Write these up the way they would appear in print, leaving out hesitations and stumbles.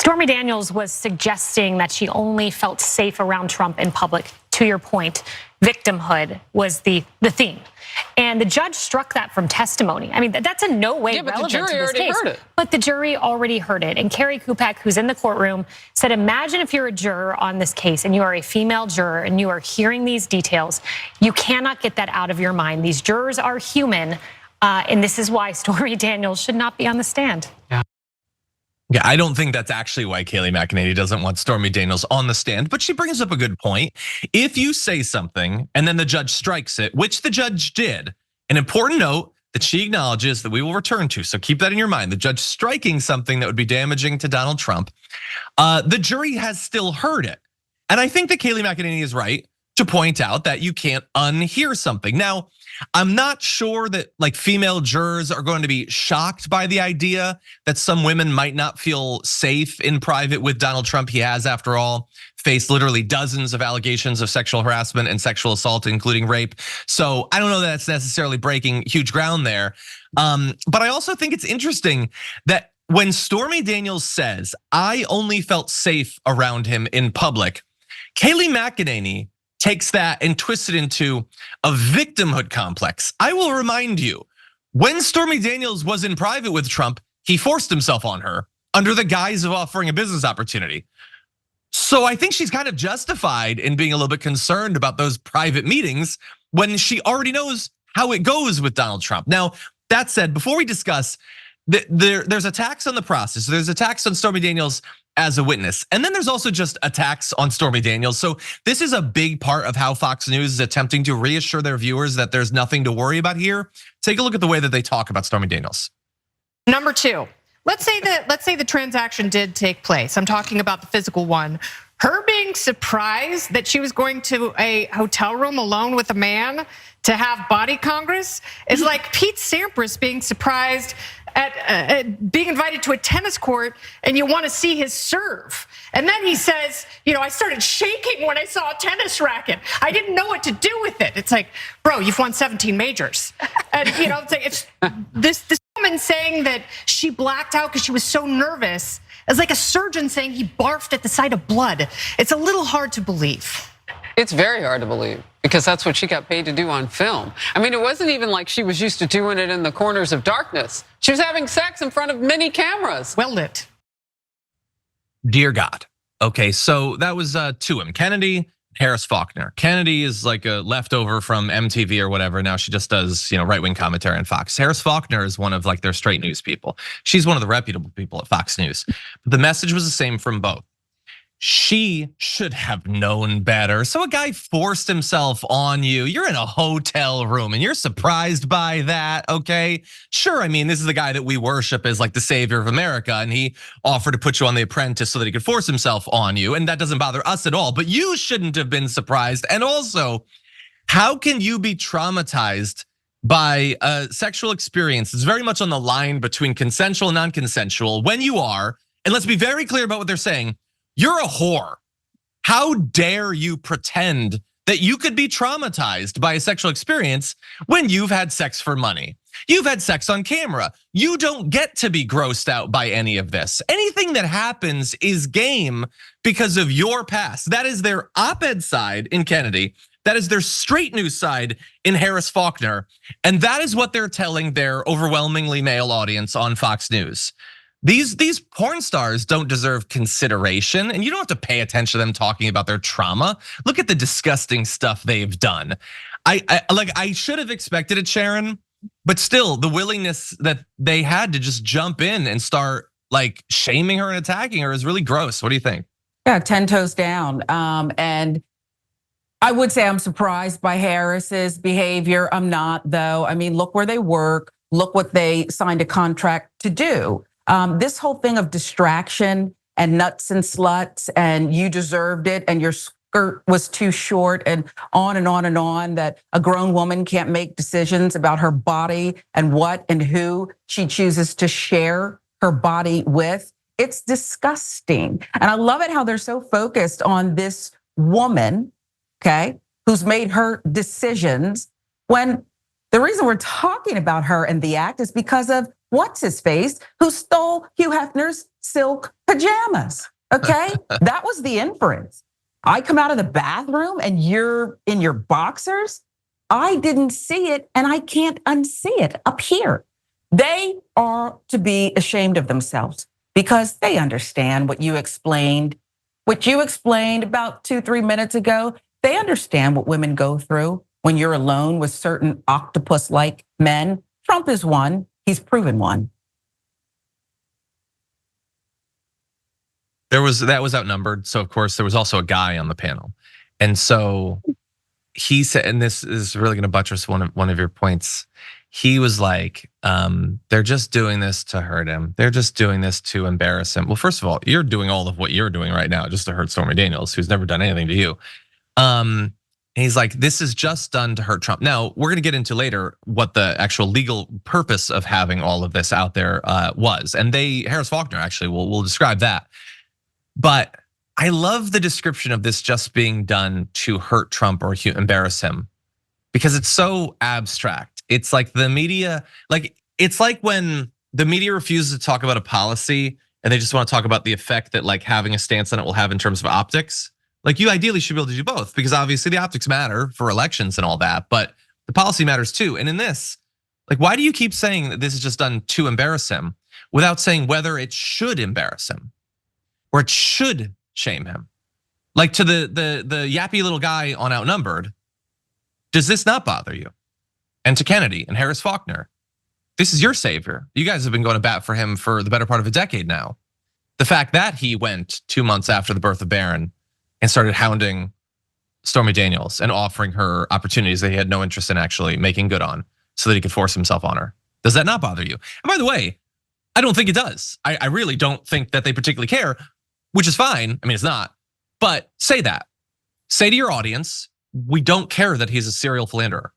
Stormy Daniels was suggesting that she only felt safe around Trump in public. To your point, victimhood was the theme. And the judge struck that from testimony. I mean, that's in no way relevant to this case. But the jury already heard it. And Carrie Kupak, who's in the courtroom, said, imagine if you're a juror on this case and you are a female juror and you are hearing these details. You cannot get that out of your mind. These jurors are human. And this is why Stormy Daniels should not be on the stand. Yeah, I don't think that's actually why Kayleigh McEnany doesn't want Stormy Daniels on the stand, but she brings up a good point. If you say something and then the judge strikes it, which the judge did, an important note that she acknowledges that we will return to, so keep that in your mind. The judge striking something that would be damaging to Donald Trump, the jury has still heard it. And I think that Kayleigh McEnany is right to point out that you can't unhear something. Now, I'm not sure that like female jurors are going to be shocked by the idea that some women might not feel safe in private with Donald Trump. He has, after all, faced literally dozens of allegations of sexual harassment and sexual assault, including rape. So I don't know that that's necessarily breaking huge ground there. But I also think it's interesting that when Stormy Daniels says, I only felt safe around him in public, Kayleigh McEnany takes that and twists it into a victimhood complex. I will remind you, when Stormy Daniels was in private with Trump, he forced himself on her under the guise of offering a business opportunity. So I think she's kind of justified in being a little bit concerned about those private meetings when she already knows how it goes with Donald Trump. Now, that said, before we discuss, there's attacks on the process. There's attacks on Stormy Daniels as a witness. And then there's also just attacks on Stormy Daniels. So this is a big part of how Fox News is attempting to reassure their viewers that there's nothing to worry about here. Take a look at the way that they talk about Stormy Daniels. Number two, let's say the transaction did take place. I'm talking about the physical one. Her being surprised that she was going to a hotel room alone with a man to have body congress is like Pete Sampras being surprised at being invited to a tennis court and you want to see his serve. And then he says, I started shaking when I saw a tennis racket. I didn't know what to do with it. It's like, bro, you've won 17 majors. And it's this woman saying that she blacked out because she was so nervous is like a surgeon saying he barfed at the sight of blood. It's a little hard to believe. It's very hard to believe because that's what she got paid to do on film. I mean, it wasn't even like she was used to doing it in the corners of darkness. She was having sex in front of many cameras. Well lit. Dear God. Okay, so that was two of them, Kennedy, Harris Faulkner. Kennedy is like a leftover from MTV or whatever. Now she just does, right-wing commentary on Fox. Harris Faulkner is one of like their straight news people. She's one of the reputable people at Fox News. But the message was the same from both. She should have known better. So a guy forced himself on you. You're in a hotel room and you're surprised by that, okay? Sure, I mean, this is the guy that we worship as like the savior of America, and he offered to put you on The Apprentice so that he could force himself on you, and that doesn't bother us at all, but you shouldn't have been surprised. And also, how can you be traumatized by a sexual experience? It's very much on the line between consensual and non-consensual when you are, and let's be very clear about what they're saying, you're a whore. How dare you pretend that you could be traumatized by a sexual experience when you've had sex for money? You've had sex on camera. You don't get to be grossed out by any of this. Anything that happens is game because of your past. That is their op-ed side in Kennedy. That is their straight news side in Harris Faulkner. And that is what they're telling their overwhelmingly male audience on Fox News. These porn stars don't deserve consideration, and you don't have to pay attention to them talking about their trauma. Look at the disgusting stuff they've done. I should have expected it, Sharon, but still the willingness that they had to just jump in and start like shaming her and attacking her is really gross. What do you think? Yeah, 10 toes down. And I would say I'm surprised by Harris's behavior. I'm not, though. I mean, look where they work. Look what they signed a contract to do. This whole thing of distraction and nuts and sluts and you deserved it and your skirt was too short and on and on and on, that a grown woman can't make decisions about her body and what and who she chooses to share her body with. It's disgusting. And I love it how they're so focused on this woman, okay, who's made her decisions when the reason we're talking about her and the act is because of what's his face, who stole Hugh Hefner's silk pajamas, okay? That was the inference. I come out of the bathroom and you're in your boxers. I didn't see it and I can't unsee it up here. They are to be ashamed of themselves because they understand what you explained about 2-3 minutes ago. They understand what women go through when you're alone with certain octopus-like men. Trump is one, he's proven one. That was Outnumbered. So of course there was also a guy on the panel. And so he said, and this is really gonna buttress one of your points. He was like, they're just doing this to hurt him. They're just doing this to embarrass him. Well, first of all, you're doing all of what you're doing right now just to hurt Stormy Daniels, who's never done anything to you. And he's like, this is just done to hurt Trump. Now, we're gonna get into later what the actual legal purpose of having all of this out there was. And Harris Faulkner actually will describe that. But I love the description of this just being done to hurt Trump or embarrass him because it's so abstract. It's like the media, it's like when the media refuses to talk about a policy and they just want to talk about the effect that like having a stance on it will have in terms of optics. Like you ideally should be able to do both because obviously the optics matter for elections and all that, but the policy matters too. And in this, like, why do you keep saying that this is just done to embarrass him without saying whether it should embarrass him or it should shame him? Like to the yappy little guy on Outnumbered, does this not bother you? And to Kennedy and Harris Faulkner, this is your savior. You guys have been going to bat for him for the better part of a decade now. The fact that he went 2 months after the birth of Barron and started hounding Stormy Daniels and offering her opportunities that he had no interest in actually making good on so that he could force himself on her. Does that not bother you? And by the way, I don't think it does. I really don't think that they particularly care, which is fine. I mean, it's not, but say that. Say to your audience, we don't care that he's a serial philanderer.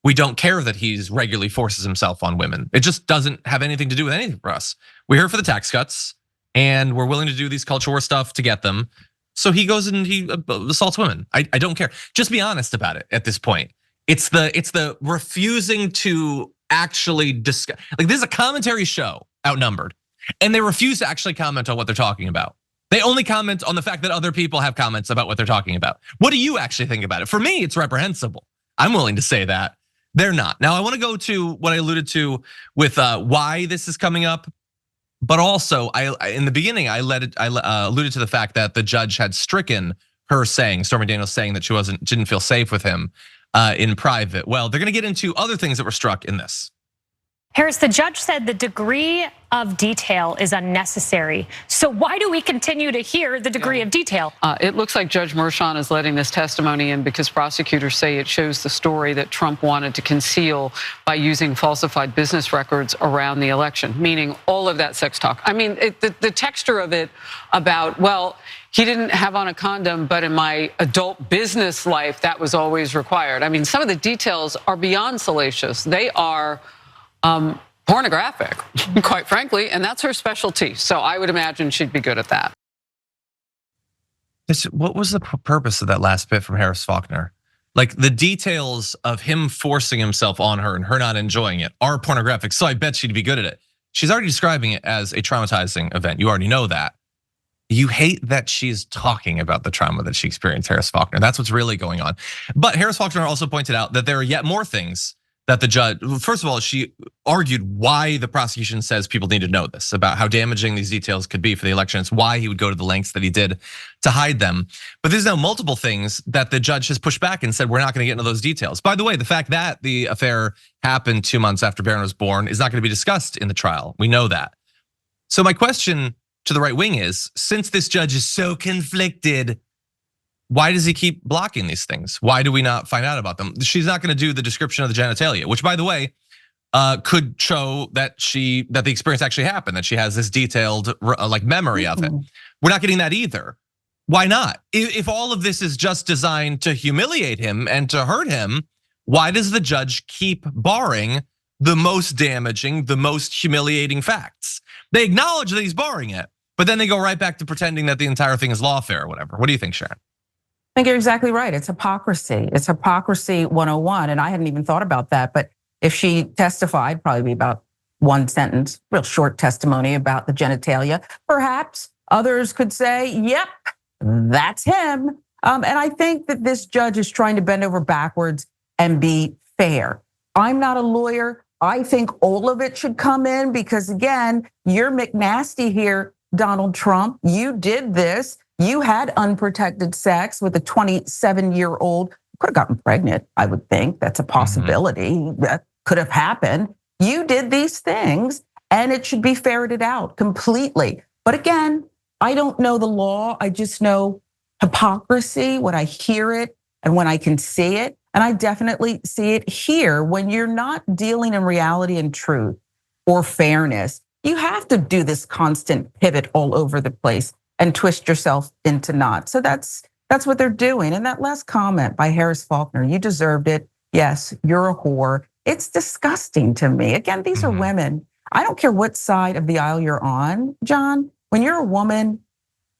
We don't care that he's regularly forces himself on women. It just doesn't have anything to do with anything for us. We're here for the tax cuts and we're willing to do these culture war stuff to get them. So he goes and he assaults women. I don't care. Just be honest about it at this point. It's the refusing to actually discuss. Like this is a commentary show, Outnumbered, and they refuse to actually comment on what they're talking about. They only comment on the fact that other people have comments about what they're talking about. What do you actually think about it? For me, it's reprehensible. I'm willing to say that. They're not. Now I want to go to what I alluded to with why this is coming up, but also in the beginning I alluded to the fact that the judge had stricken her saying, Stormy Daniels saying that she didn't feel safe with him in private. Well, they're going to get into other things that were struck in this. Harris, the judge said the degree of detail is unnecessary. So why do we continue to hear the degree of detail? It looks like Judge Mershon is letting this testimony in because prosecutors say it shows the story that Trump wanted to conceal by using falsified business records around the election, meaning all of that sex talk. I mean, the texture of it about, well, he didn't have on a condom, but in my adult business life, that was always required. I mean, some of the details are beyond salacious. They are pornographic, quite frankly, and that's her specialty. So I would imagine she'd be good at that. What was the purpose of that last bit from Harris Faulkner? Like the details of him forcing himself on her and her not enjoying it are pornographic. So I bet she'd be good at it. She's already describing it as a traumatizing event. You already know that. You hate that she's talking about the trauma that she experienced, Harris Faulkner. That's what's really going on. But Harris Faulkner also pointed out that there are yet more things that the judge, first of all, she argued why the prosecution says people need to know this, about how damaging these details could be for the election. It's why he would go to the lengths that he did to hide them. But there's now multiple things that the judge has pushed back and said, we're not gonna get into those details. By the way, the fact that the affair happened 2 months after Barron was born is not gonna be discussed in the trial. We know that. So my question to the right wing is, since this judge is so conflicted, why does he keep blocking these things? Why do we not find out about them? She's not gonna do the description of the genitalia, which by the way, could show that the experience actually happened, that she has this detailed like memory of it. We're not getting that either. Why not? If all of this is just designed to humiliate him and to hurt him, why does the judge keep barring the most damaging, the most humiliating facts? They acknowledge that he's barring it, but then they go right back to pretending that the entire thing is lawfare or whatever. What do you think, Sharon? I think you're exactly right. It's hypocrisy. It's hypocrisy 101. And I hadn't even thought about that. But if she testified, probably be about one sentence, real short testimony about the genitalia, perhaps Others could say, yep, that's him. And I think that this judge is trying to bend over backwards and be fair. I'm not a lawyer. I think all of it should come in because, again, you're McNasty here, Donald Trump. You did this. You had unprotected sex with a 27-year-old. Could have gotten pregnant, I would think. That's a possibility. That could have happened. You did these things, and it should be ferreted out completely. But again, I don't know the law. I just know hypocrisy when I hear it and when I can see it. And I definitely see it here. When you're not dealing in reality and truth or fairness, you have to do this constant pivot all over the place and twist yourself into knots. So that's what they're doing. And that last comment by Harris Faulkner, you deserved it. Yes, you're a whore. It's disgusting to me. Again, these are women. I don't care what side of the aisle you're on, John. When you're a woman,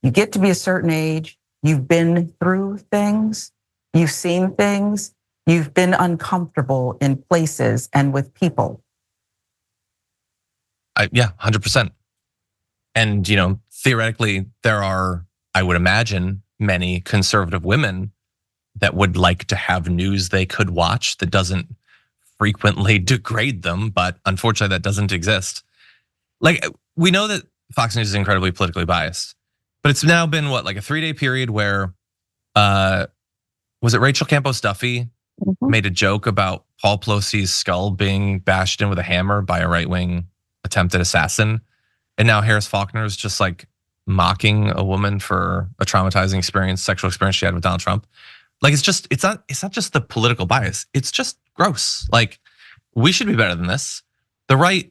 you get to be a certain age. You've been through things. You've seen things. You've been uncomfortable in places and with people. Yeah, 100%. And theoretically, there are, I would imagine, many conservative women that would like to have news they could watch that doesn't frequently degrade them, but unfortunately that doesn't exist. Like, we know that Fox News is incredibly politically biased, but it's now been what, like a 3-day period where, was it Rachel Campos Duffy made a joke about Paul Pelosi's skull being bashed in with a hammer by a right-wing attempted assassin. And now Harris Faulkner is just like mocking a woman for a traumatizing experience, sexual experience she had with Donald Trump. Like, it's not just the political bias. It's just gross. Like, we should be better than this. The right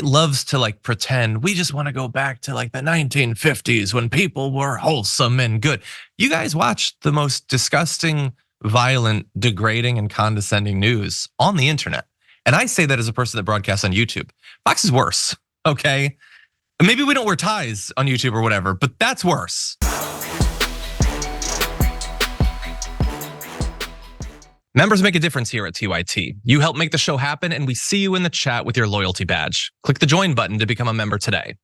loves to like pretend we just want to go back to like the 1950s when people were wholesome and good. You guys watch the most disgusting, violent, degrading, and condescending news on the internet. And I say that as a person that broadcasts on YouTube. Fox is worse, okay? Maybe we don't wear ties on YouTube or whatever, but that's worse. Members make a difference here at TYT. You help make the show happen, and we see you in the chat with your loyalty badge. Click the join button to become a member today.